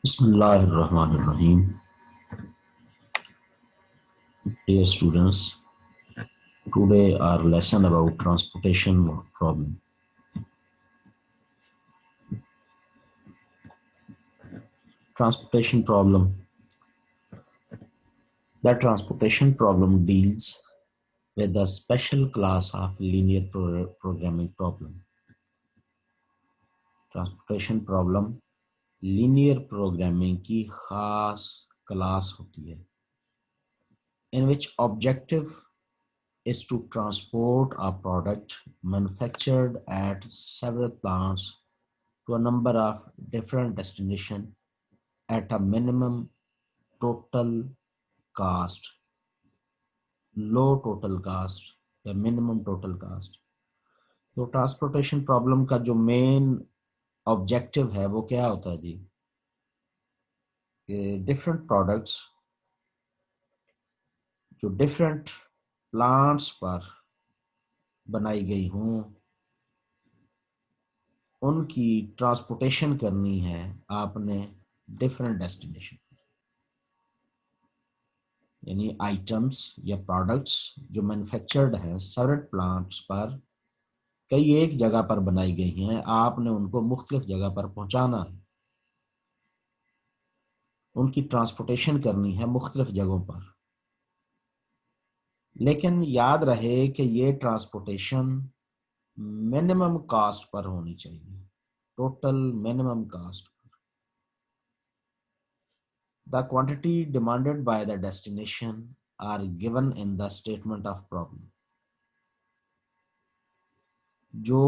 Bismillahirrahmanirrahim. Dear students, today our lesson about transportation problem. Transportation problem. The transportation problem deals with a special class of linear programming problem. Transportation problem linear programming की खास class होती है, in which objective is to transport a product manufactured at several plants to a number of different destinations at a minimum total cost, low total cost या minimum total cost. तो transportation problem का जो main objective है वो क्या होता है जी? Different products जो डिफरेंट प्लांट्स पर बनाई गई हों उनकी ट्रांसपोर्टेशन करनी है आपने डिफरेंट डेस्टिनेशन, यानी आइटम्स या प्रोडक्ट्स जो मैन्युफैक्चर्ड हैं सेवरल प्लांट्स पर, कई एक जगह पर बनाई गई हैं, आपने उनको मुख्तलिफ जगह पर पहुंचाना है, उनकी ट्रांसपोर्टेशन करनी है मुख्तलिफ जगहों पर। लेकिन याद रहे कि ये ट्रांसपोर्टेशन मिनिमम कास्ट पर होनी चाहिए, टोटल मिनिमम कास्ट पर। The quantity demanded by the destination are given in the statement of problem. जो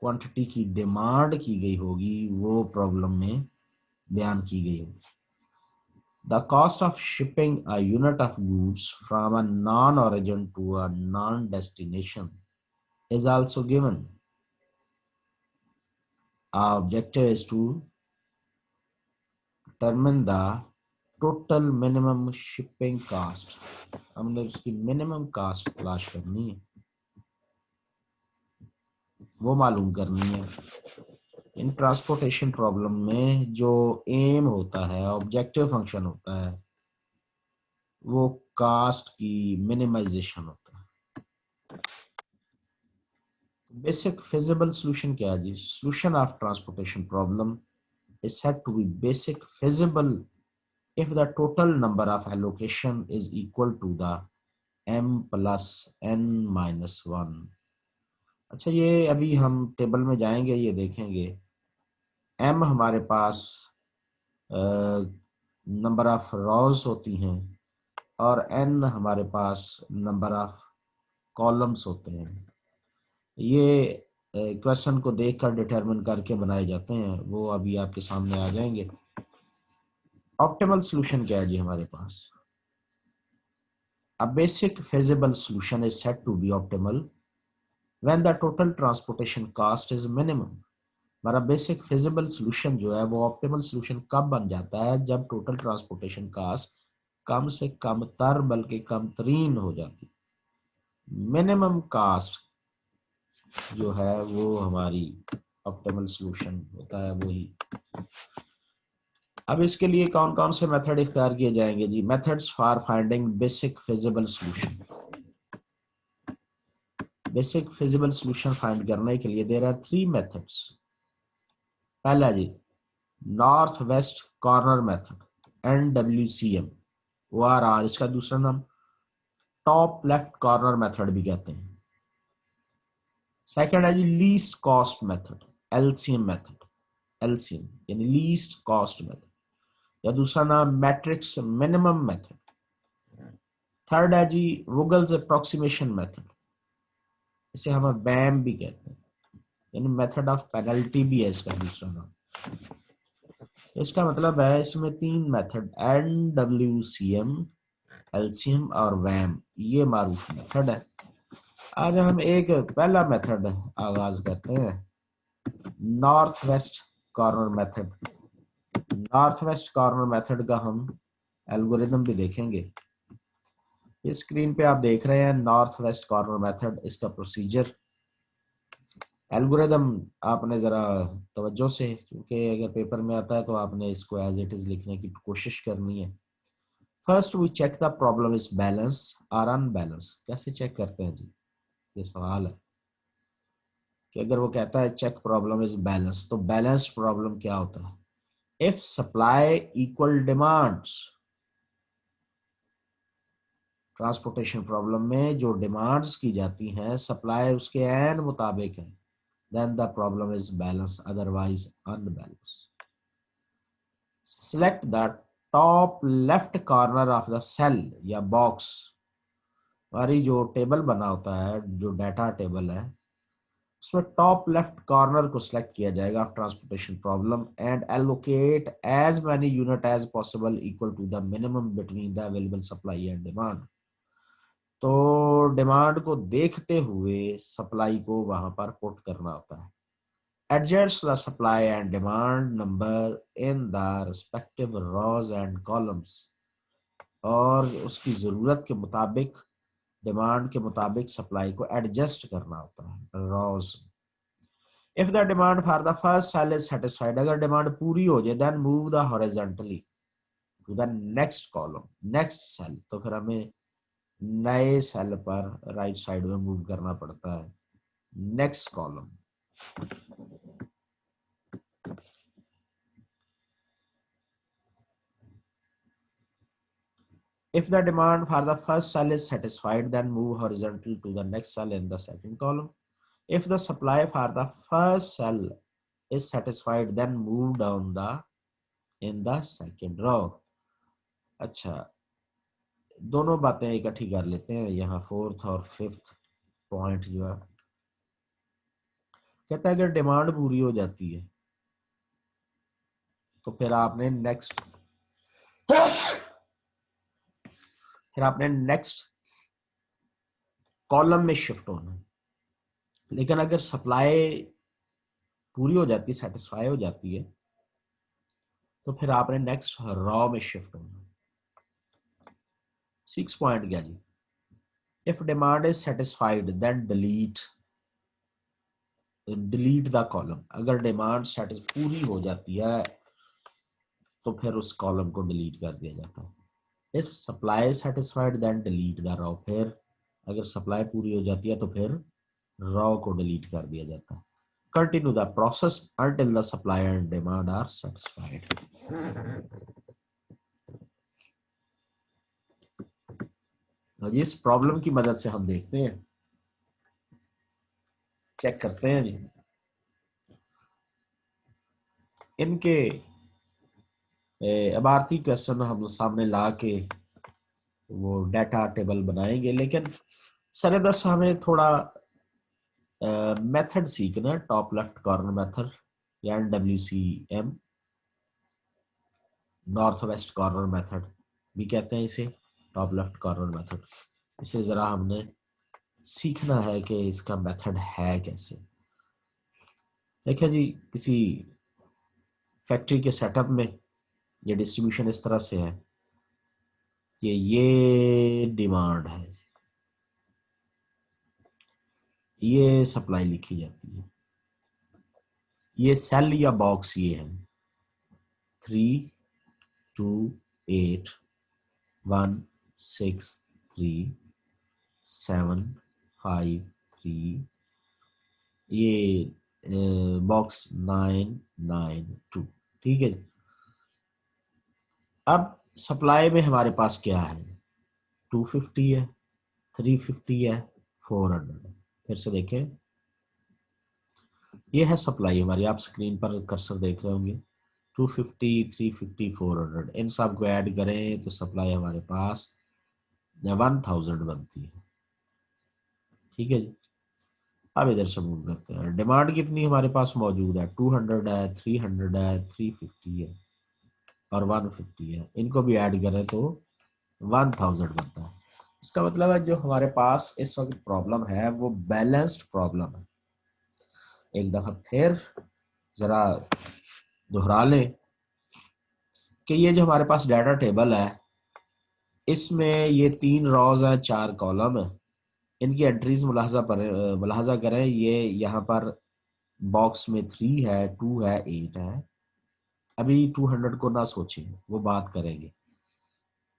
क्वांटिटी की डिमांड की गई होगी वो प्रॉब्लम में बयान की गई होगी। The cost of shipping a unit of goods from a non-origin to a non-destination is also given. Our objective is to determine the total minimum shipping cost. हमने उसकी minimum cost तलाश करनी है, वो मालूम करनी है। इन ट्रांसपोर्टेशन प्रॉब्लम में जो एम होता है, ऑब्जेक्टिव फंक्शन होता है, वो कास्ट की मिनिमाइजेशन होता है। बेसिक फिजिबल सोल्यूशन क्या है जी? Solution of transportation problem is said to be basic feasible if the total number of allocation is equal to the m plus n minus 1। अच्छा, ये अभी हम टेबल में जाएंगे, ये देखेंगे m हमारे पास नंबर ऑफ रॉज होती हैं और n हमारे पास नंबर ऑफ कॉलम्स होते हैं। ये क्वेश्चन को देखकर डिटरमिन करके बनाए जाते हैं, वो अभी आपके सामने आ जाएंगे। ऑप्टिमल सॉल्यूशन क्या है जी हमारे पास? A basic feasible solution is said to be optimal when the total transportation cost is minimum. हमारा बेसिक फिजिबल सॉल्यूशन जो है वो ऑप्टिमल सॉल्यूशन कब बन जाता है? जब टोटल ट्रांसपोर्टेशन कॉस्ट कम से कम तर बल्कि कम तरीन हो जाती। मिनिमम कास्ट जो है वो हमारी ऑप्टिमल सॉल्यूशन होता है वही। अब इसके लिए कौन कौन से मेथड इख्तियार किए जाएंगे जी? Methods for finding basic feasible solution. Basic feasible solution find करने के लिए देयर आर 3 मेथड्स। पहला जी north west corner method, NWCM ORR, इसका दूसरा नाम टॉप लेफ्ट कॉर्नर मेथड भी कहते हैं। सेकंड है जी least cost method, LCM method, LCM यानी लीस्ट कॉस्ट मेथड, या दूसरा नाम मैट्रिक्स मिनिमम मेथड। थर्ड है जी वुगल्स अप्रोक्सीमेशन मेथड, इसे हम वैम भी कहते हैं, यानी मेथड ऑफ पेनल्टी भी है इसका दूसरा नाम। इसका मतलब है इसमें 3 मेथड NWCM, LCM और वैम, ये मारूफ मेथड है। आज हम एक पहला मेथड आगाज करते हैं, north west corner method. North west corner method का हम एल्गोरिथम भी देखेंगे। इस स्क्रीन पे आप देख रहे हैं नॉर्थ वेस्ट कॉर्नर मेथड, इसका प्रोसीजर। एल्गोरिथम आपने जरा तवज्जो से, क्योंकि के अगर पेपर में आता है तो आपने इसको एज इट इज लिखने की कोशिश करनी है। First we check the problem is balance और अनबैलेंस। कैसे चेक करते हैं जी, ये सवाल है कि अगर वो कहता है चेक प्रॉब्लम इज बैलेंस, तो बैलेंस प्रॉब्लम क्या होता है? If supply equal demands, transportation problem में जो डिमांड्स की जाती हैं सप्लाई उसके एन मुताबिक है, then the problem is balance, otherwise unbalance. Select the top left corner of the cell या बॉक्स। हमारी जो टेबल बना होता है, जो डाटा टेबल है, उसमें टॉप लेफ्ट कॉर्नर को सिलेक्ट किया जाएगा of transportation problem and allocate as many unit as possible equal to the minimum between the available supply and demand. तो डिमांड को देखते हुए सप्लाई को वहां पर पुट करना होता है। Adjust the supply and demand number in the respective rows and columns, और उसकी जरूरत के मुताबिक, डिमांड के मुताबिक सप्लाई को एडजस्ट करना होता है rows. If the demand for the first cell is satisfied, अगर डिमांड पूरी हो जाए, then move the horizontally to the next column, next cell. तो फिर हमें नए सेल पर राइट साइड में मूव करना पड़ता है, next column. If the demand for the first cell is satisfied, then move horizontal to the next cell in the second column. If the supply for the first cell is satisfied, then move down in the second row. अच्छा, दोनों बातें इकट्ठी कर लेते हैं यहाँ, fourth और fifth point जो है, कहता है अगर डिमांड पूरी हो जाती है तो फिर आपने नेक्स्ट कॉलम में शिफ्ट होना है। लेकिन अगर सप्लाई पूरी हो जाती है, सेटिस्फाई हो जाती है, तो फिर आपने नेक्स्ट रॉ में शिफ्ट होना। 6 पॉइंट क्या जी, if demand is satisfied then delete the column. अगर डिमांड पूरी हो जाती है तो फिर उस कॉलम को डिलीट कर दिया जाता है। If supply satisfied then delete the row, फिर अगर सप्लाई पूरी हो जाती है तो फिर रॉ को डिलीट कर दिया जाता है। Continue the process until the supply and demand are satisfied. जी इस प्रॉब्लम की मदद से हम देखते हैं, चेक करते हैं जी इनके इबारती क्वेश्चन हम सामने ला के वो डाटा टेबल बनाएंगे। लेकिन सरेदर्स हमें थोड़ा मेथड सीखना, टॉप लेफ्ट कॉर्नर मेथड या NWCM, north west corner method भी कहते हैं इसे, टॉप लेफ्ट कॉर्नर मेथड। इसे जरा हमने सीखना है कि इसका मेथड है कैसे। देखिए जी, किसी फैक्ट्री के सेटअप में ये डिस्ट्रीब्यूशन इस तरह से है कि ये डिमांड है, ये सप्लाई लिखी जाती है, ये सेल या बॉक्स ये है 3 2 8 1 6 3 7 5 3, ये बॉक्स 9 9 2। ठीक है, अब सप्लाई में हमारे पास क्या है, 250 है, 350 है, 400 है। फिर से देखें, ये है सप्लाई हमारी, आप स्क्रीन पर कर्सर देख रहे होंगे, 250 350 400, इन सब को ऐड करें तो सप्लाई हमारे पास 1000 बनती है। ठीक है जी, अब इधर से मूव करते हैं, डिमांड कितनी हमारे पास मौजूद है, 200 है, 300 है, 350 है और 150 है। इनको भी ऐड करें तो 1000 बनता है। इसका मतलब है जो हमारे पास इस वक्त प्रॉब्लम है वो बैलेंस्ड प्रॉब्लम है। एक दफा फिर जरा दोहरा लें कि ये जो हमारे पास डाटा टेबल है, इसमें ये 3 रॉज हैं, 4 कॉलम है, इनकी एंट्रीज मुलाहाजा करें। ये यहाँ पर बॉक्स में 3 है, 2 है, 8 है, अभी 200 को ना सोचें, वो बात करेंगे।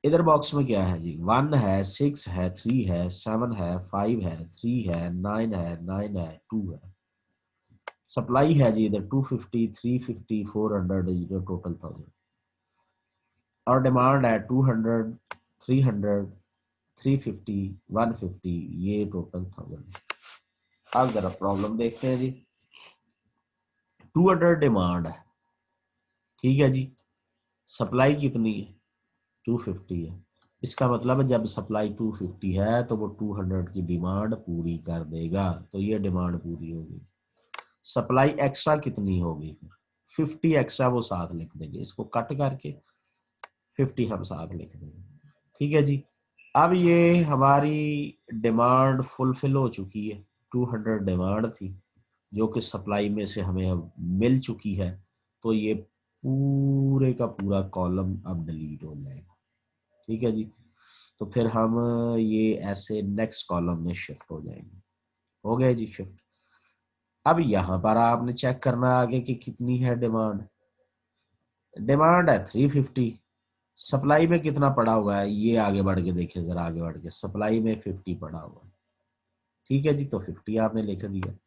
इधर बॉक्स में क्या है जी, 1 है, 6 है, 3 है, 7 है, 5 है, 3 है, 9 है, 9 है, 2 है। सप्लाई है जी इधर 250, 350, 400, जो टोटल 1000, और डिमांड है 200, 300, 350, 150, ये टोटल 1000। अब जरा प्रॉब्लम देखते हैं जी। 200 डिमांड है, ठीक है जी, सप्लाई कितनी है, 250 है। इसका मतलब है जब सप्लाई 250 है तो वो 200 की डिमांड पूरी कर देगा, तो ये डिमांड पूरी होगी। सप्लाई एक्स्ट्रा कितनी होगी, फिर 50 एक्स्ट्रा वो साथ लिख देंगे, इसको कट करके 50 हम साथ लिख देंगे, ठीक है जी। अब ये हमारी डिमांड फुलफिल हो चुकी है, 200 डिमांड थी जो कि सप्लाई में से हमें अब मिल चुकी है, तो ये पूरे का पूरा कॉलम अब डिलीट हो जाएगा, ठीक है जी। तो फिर हम ये ऐसे नेक्स्ट कॉलम में शिफ्ट हो जाएंगे। हो गया जी शिफ्ट। अब यहाँ पर आपने चेक करना आगे कि कितनी है डिमांड। डिमांड है 350, सप्लाई में कितना पड़ा हुआ है, ये आगे बढ़ के देखिए जरा, आगे बढ़ के सप्लाई में 50 पड़ा हुआ है, ठीक है जी। तो 50 आपने लिख दिया।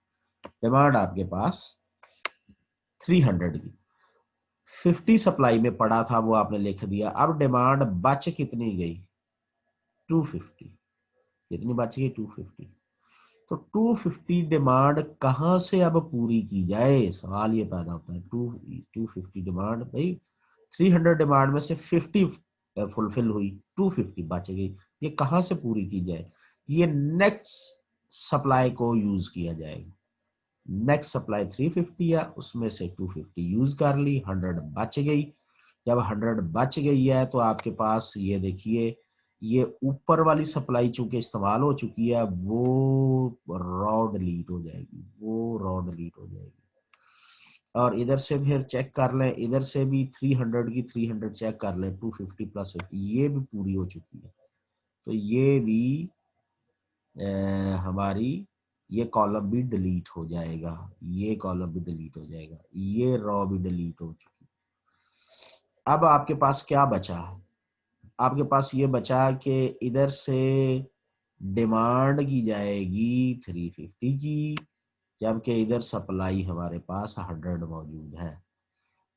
डिमांड आपके पास 300 की, 50 सप्लाई में पड़ा था वो आपने लिख दिया। अब डिमांड बच कितनी गई, 250। कितनी बच गई, 250। तो 250 डिमांड कहां से अब पूरी की जाए, सवाल ये पैदा होता है। 250 डिमांड भाई, 300 डिमांड में से 50 फुलफिल हुई, 250 बच गई, ये कहां से पूरी की जाए, ये नेक्स्ट सप्लाई को यूज किया जाएगा। नेक्स्ट सप्लाई 350 है, उसमें से 250 यूज कर ली, 100 बच गई। जब 100 बच गई है तो आपके पास ये देखिए, ये ऊपर वाली सप्लाई चूंकि इस्तेमाल हो चुकी है, वो रॉ डिलीट हो जाएगी, वो रॉ डिलीट हो जाएगी। और इधर से फिर चेक कर लें, इधर से भी 300 की 300 चेक कर लें, 250 प्लस 50 ये भी पूरी हो चुकी है। तो ये भी हमारी ये कॉलम भी डिलीट हो जाएगा, ये कॉलम भी डिलीट हो जाएगा, ये रॉ भी डिलीट हो चुकी। अब आपके पास क्या बचा है, आपके पास ये बचा कि इधर से डिमांड की जाएगी 350 की, जबकि इधर सप्लाई हमारे पास 100 मौजूद है।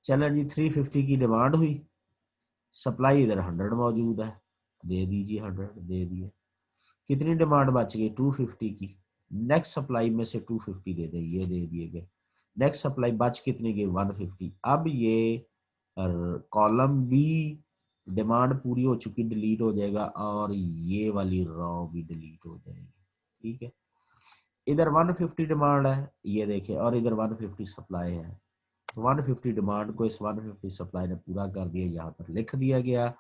चलो जी, 350 की डिमांड हुई, सप्लाई इधर 100 मौजूद है, दे दीजिए 100, दे दिए। कितनी डिमांड बच गई, 250 की। नेक्स्ट सप्लाई में से 250 दे दे, ये दे दिए गए। नेक्स्ट सप्लाई बच कितनी गई, 150। अब ये कॉलम भी डिमांड पूरी हो चुकी डिलीट हो जाएगा, और ये वाली रॉ भी डिलीट हो जाएगी, ठीक है। इधर 150 डिमांड है, ये देखिए, और इधर 150 सप्लाई है। तो 150 डिमांड को इस 150 सप्लाई ने पूरा कर दिया, यहाँ पर लिख दिया गया।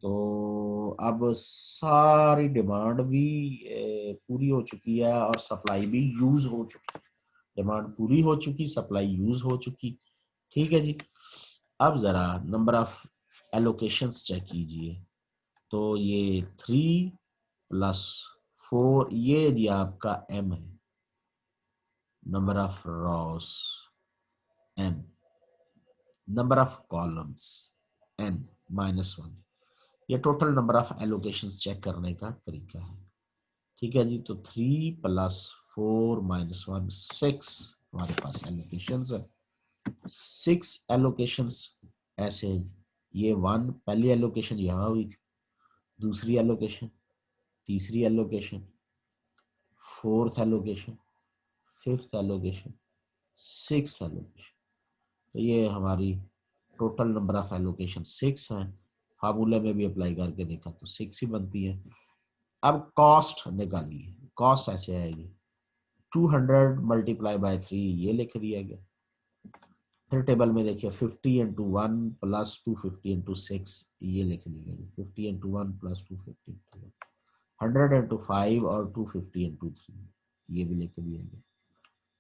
तो अब सारी डिमांड भी पूरी हो चुकी है और सप्लाई भी यूज हो चुकी। डिमांड पूरी हो चुकी, सप्लाई यूज हो चुकी, ठीक है जी। अब जरा नंबर ऑफ एलोकेशंस चेक कीजिए। तो ये 3+4, ये जी आपका m है, number of rows n, number of columns n -1। ये total number of allocations check करने का तरीका है, ठीक है जी। तो 3+4 - 1 6 हमारे पास एलोकेशंस है, 6 एलोकेशंस ऐसे है। ये 1 पहली एलोकेशन यहाँ हुई थी, दूसरी एलोकेशन, तीसरी allocation, fourth allocation, fifth allocation, six allocation. तो ये हमारी टोटल नंबर ऑफ एलोकेशन 6 हैं। फार्मूले में भी अप्लाई करके देखा तो 6 ही बनती है। अब कॉस्ट निकालिए, कॉस्ट ऐसे आएगी, 200 मल्टीप्लाई बाय 3, ये लिख दिया गया। फिर टेबल में देखिए 50 × 1 + 250 × 6, ये लिख दिया गया, 50 × 1 + 250 × 100 × 5 और 250 × 3, ये भी लिख दिया गया।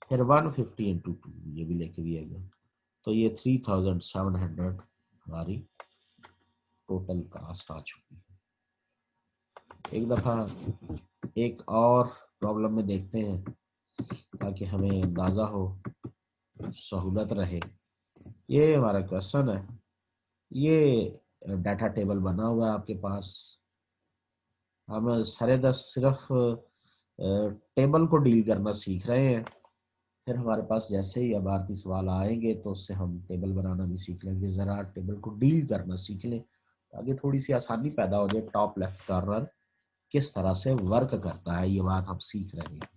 फिर 150 × 2, ये भी लिख दिया गया। तो ये 3700 हमारी टोटल कास्ट आ चुकी है। एक दफ़ा एक और प्रॉब्लम में देखते हैं ताकि हमें अंदाज़ा हो, सहूलत रहे। ये हमारा क्वेश्चन है। ये डाटा टेबल बना हुआ है आपके पास। हम सारे दस सिर्फ टेबल को डील करना सीख रहे हैं। फिर हमारे पास जैसे ही अब आरती सवाल आएंगे तो उससे हम टेबल बनाना भी सीख लेंगे। ज़रा टेबल को डील करना सीख लें ताकि थोड़ी सी आसानी पैदा हो जाए। टॉप लेफ्ट कॉर्नर किस तरह से वर्क करता है, ये बात हम सीख रहे हैं।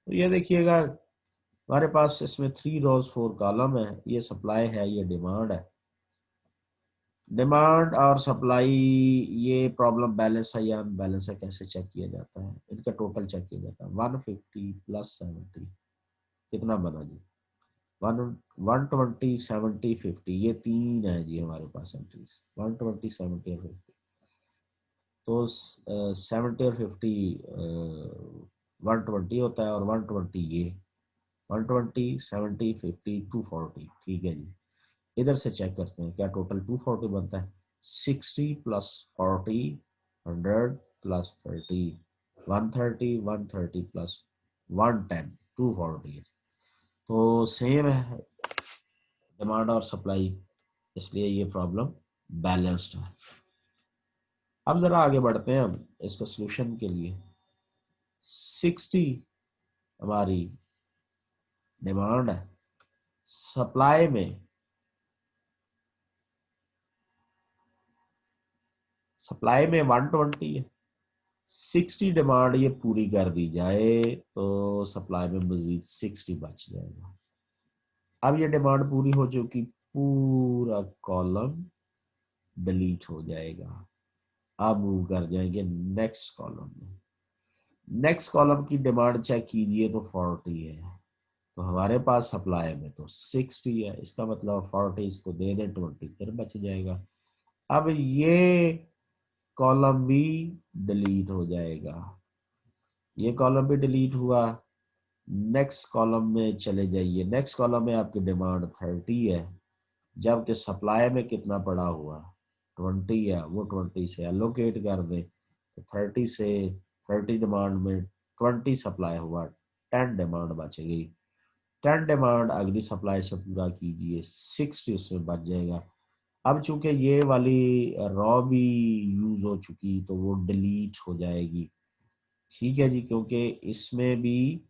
तो ये देखिएगा, हमारे पास इसमें 3 रोज 4 कॉलम है। ये सप्लाई है, ये डिमांड है। डिमांड और सप्लाई, ये प्रॉब्लम बैलेंस है या अनबैलेंस है कैसे चेक किया जाता है? इनका टोटल चेक किया जाता है। 150 प्लस 70 कितना बना जी? 120 70 50, ये 3 है जी हमारे पास एंट्रीज। 120 70 और 50। तो 70 और 50 120 होता है और 120 ये 120 70 50 240। ठीक है जी। इधर से चेक करते हैं क्या टोटल 240 बनता है। 60 प्लस 40 100 प्लस 30 130 130 प्लस 110 240। तो सेम है डिमांड और सप्लाई, इसलिए ये प्रॉब्लम बैलेंस्ड है। अब जरा आगे बढ़ते हैं हम इसको सोल्यूशन के लिए। 60 हमारी डिमांड है, सप्लाई में सप्लाई में 120 है। 60 डिमांड ये पूरी कर दी जाए तो सप्लाई में मजीद 60 बच जाएगा। अब ये डिमांड पूरी हो चुकी, पूरा कॉलम डिलीट हो जाएगा। अब मूव कर जाएंगे नेक्स्ट कॉलम में। नेक्स्ट कॉलम की डिमांड चेक कीजिए तो 40 है। तो हमारे पास सप्लाई में तो 60 है, इसका मतलब 40 इसको दे दें 20 फिर बच जाएगा। अब ये कॉलम भी डिलीट हो जाएगा। ये कॉलम भी डिलीट हुआ। नेक्स्ट कॉलम में चले जाइए। नेक्स्ट कॉलम में आपकी डिमांड 30 है, जबकि सप्लाई में कितना पड़ा हुआ 20 है। वो 20 से एलोकेट कर दे तो 30 से 30 डिमांड में 20 सप्लाई हुआ, 10 डिमांड बच गई। 10 डिमांड अगली सप्लाई से पूरा कीजिए, 60 उसमें बच जाएगा। अब चूंकि ये वाली रॉ भी यूज हो चुकी तो वो डिलीट हो जाएगी। ठीक है जी, क्योंकि इसमें भी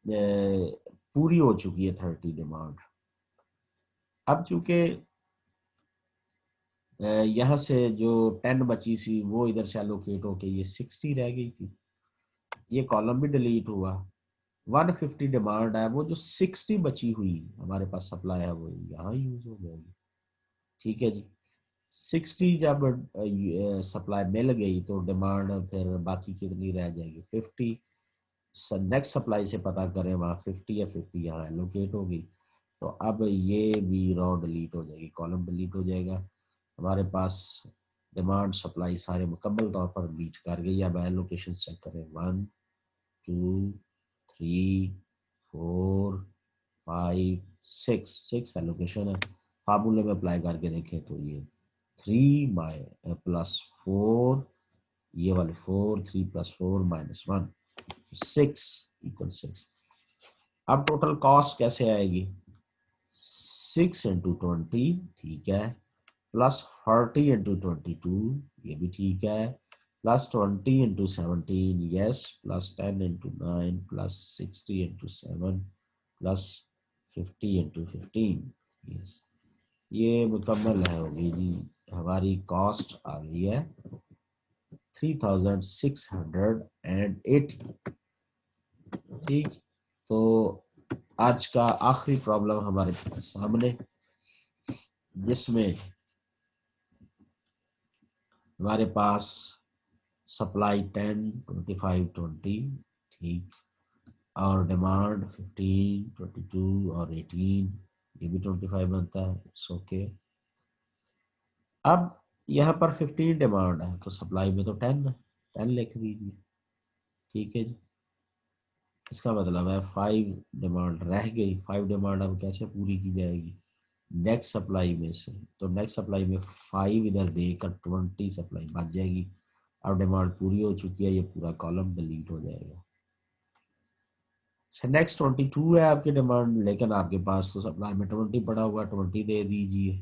पूरी हो चुकी है 30 डिमांड। अब चूंकि यहाँ से जो 10 बची थी वो इधर से एलोकेट होके ये 60 रह गई थी, ये कॉलम भी डिलीट हुआ। 150 डिमांड है, वो जो 60 बची हुई हमारे पास सप्लाई है वो यहाँ यूज हो जाएगी। ठीक है जी। 60 जब सप्लाई मिल गई तो डिमांड फिर बाकी कितनी रह जाएगी 50। नेक्स्ट सप्लाई से पता करें वहाँ 50 या 50 यहाँ एलोकेट होगी। तो अब ये भी रॉ डिलीट हो जाएगी, कॉलम डिलीट हो जाएगा। हमारे पास डिमांड सप्लाई सारे मुकम्मल तौर पर बीट कर गई। अब एलोकेशन चेक करें 1 2 3 4 5 6 एलोकेशन है। फार्मूले में अप्लाई करके देखें तो ये 3 प्लस 4, ये वाले 4 3 प्लस 4 माइनस 1 6 इक्वल 6। अब टोटल कॉस्ट कैसे आएगी? 6 इंटू 20 ठीक है, प्लस 40 इंटू 22 ये भी ठीक है, plus 20 into 17 yes, plus 10 into 9 plus 60 into 7 plus 50 into 15 yes. ये मुकम्मल है होगी जी। हमारी कॉस्ट आ गई है 3680। ठीक, तो आज का आखिरी प्रॉब्लम हमारे सामने, जिसमें हमारे पास सप्लाई 10 25 20 ठीक, और डिमांड 15 22 और 18, ये भी 25 बनता है। It's okay. अब यहाँ पर 15 डिमांड है तो सप्लाई में तो 10 है, 10 लिख दीजिए। ठीक है जी, इसका मतलब है 5 डिमांड रह गई। 5 डिमांड अब कैसे पूरी की जाएगी नेक्स्ट सप्लाई में से? तो नेक्स्ट सप्लाई में 5 इधर देकर 20 सप्लाई बच जाएगी। अब डिमांड पूरी हो चुकी है, ये पूरा कॉलम डिलीट हो जाएगा। नेक्स्ट 22 है आपकी डिमांड, लेकिन आपके पास तो सप्लाई में 20 पड़ा हुआ, 20 दे दीजिए।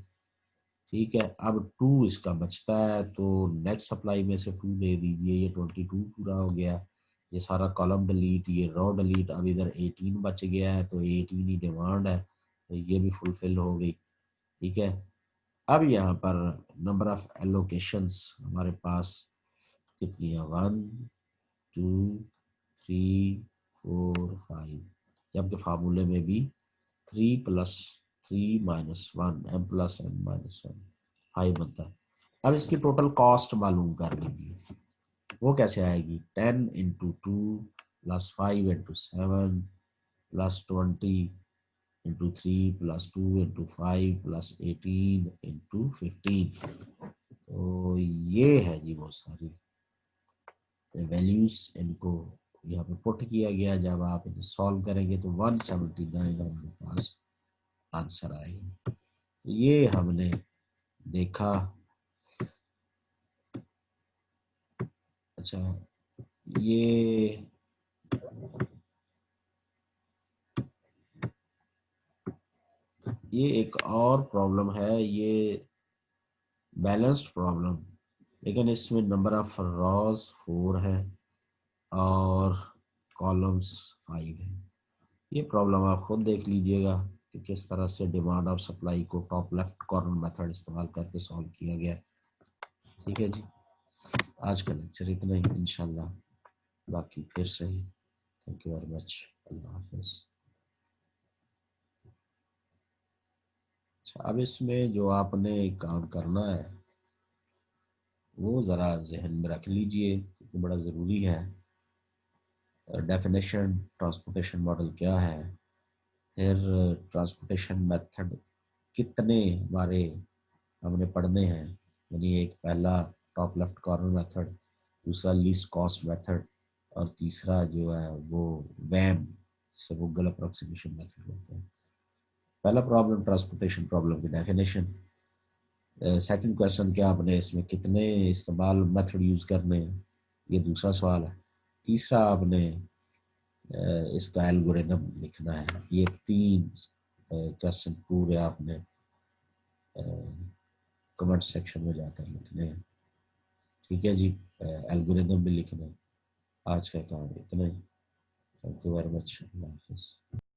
ठीक है, अब 2 इसका बचता है, तो नेक्स्ट सप्लाई में से 2 दे दीजिए। ये 22 पूरा हो गया, ये सारा कॉलम डिलीट, ये रो डिलीट। अब इधर 18 बच गया है, तो 18 ही डिमांड है, तो ये भी फुलफिल हो गई। ठीक है, अब यहाँ पर नंबर ऑफ एलोकेशंस हमारे पास कितनी है, 1 2 3 4 5, जबकि फार्मूले में भी 3 + 3 - 1 m + n - 1 5 बनता है। अब इसकी टोटल कॉस्ट मालूम कर लीजिए, वो कैसे आएगी, 10 × 2 + 5 × 7 +20 × 3 +2 × 5 +18 × 15। तो ये है जी वो सारी वैल्यूज, इनको यहाँ पे पुट किया गया। जब आप इन्हें सॉल्व करेंगे तो 179 हमारे पास आंसर आएगी। ये हमने देखा। अच्छा, ये एक और प्रॉब्लम है, ये बैलेंस्ड प्रॉब्लम, लेकिन इसमें नंबर ऑफ रॉज 4 है और कॉलम्स 5 है। ये प्रॉब्लम आप खुद देख लीजिएगा कि किस तरह से डिमांड और सप्लाई को टॉप लेफ्ट कॉर्नर मेथड इस्तेमाल करके सॉल्व किया गया है। ठीक है जी, आज का लेक्चर इतना ही, इंशाल्लाह बाकी फिर सही। थैंक यू वेरी मच, अल्लाह हाफिज़। अच्छा, अब इसमें जो आपने काम करना है वो ज़रा जहन में रख लीजिए, क्योंकि बड़ा ज़रूरी है। डेफिनेशन ट्रांसपोर्टेशन मॉडल क्या है, फिर ट्रांसपोर्टेशन मेथड कितने हमारे हमने पढ़ने हैं, यानी एक पहला टॉप लेफ्ट कॉर्नर मेथड, दूसरा लीस्ट कॉस्ट मेथड, और तीसरा जो है वो वैम, जिसे गूगल अप्रोक्सीमेशन मेथड बोलते हैं। पहला प्रॉब्लम ट्रांसपोर्टेशन प्रॉब्लम की डेफिनेशन। सेकंड क्वेश्चन क्या आपने इसमें कितने इस्तेमाल मेथड यूज़ करने हैं, ये दूसरा सवाल है। तीसरा आपने इसका एल्गोरिदम लिखना है। ये 3 क्वेश्चन पूरे आपने कमेंट सेक्शन में जाकर लिखने हैं। ठीक है जी, एल्गोरिदम भी लिखना है। आज का काम इतना ही। थैंक यू वेरी मच, अल्लाह हाफिज़।